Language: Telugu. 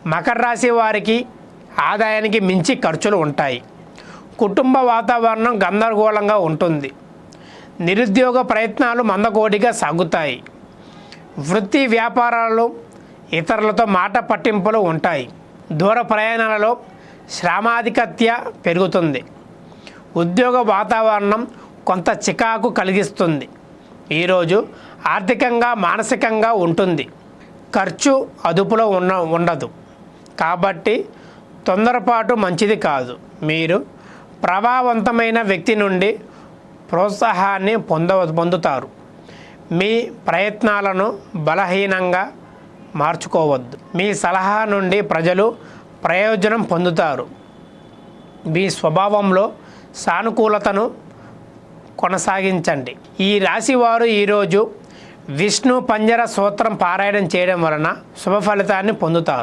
మకర రాశి వారికి ఆదాయానికి మించి ఖర్చులు ఉంటాయి. కుటుంబ వాతావరణం గందరగోళంగా ఉంటుంది. నిరుద్యోగ ప్రయత్నాలు మందకోడిగా సాగుతాయి. వృత్తి వ్యాపారాలు ఇతరులతో మాట పట్టింపులు ఉంటాయి. దూర ప్రయాణాలలో శ్రమాధిక్యత పెరుగుతుంది. ఉద్యోగ వాతావరణం కొంత చికాకు కలిగిస్తుంది. ఈరోజు ఆర్థికంగా మానసికంగా ఉంటుంది. ఖర్చు అదుపులో ఉండదు కాబట్టి తొందరపాటు మంచిది కాదు. మీరు ప్రభావవంతమైన వ్యక్తి నుండి ప్రోత్సాహాన్ని పొందుతారు. మీ ప్రయత్నాలను బలహీనంగా మార్చుకోవద్దు. మీ సలహా నుండి ప్రజలు ప్రయోజనం పొందుతారు. మీ స్వభావంలో సానుకూలతను కొనసాగించండి. ఈ రాశివారు ఈరోజు విష్ణు పంజర స్తోత్రం పారాయణం చేయడం వలన శుభ ఫలితాన్ని పొందుతారు.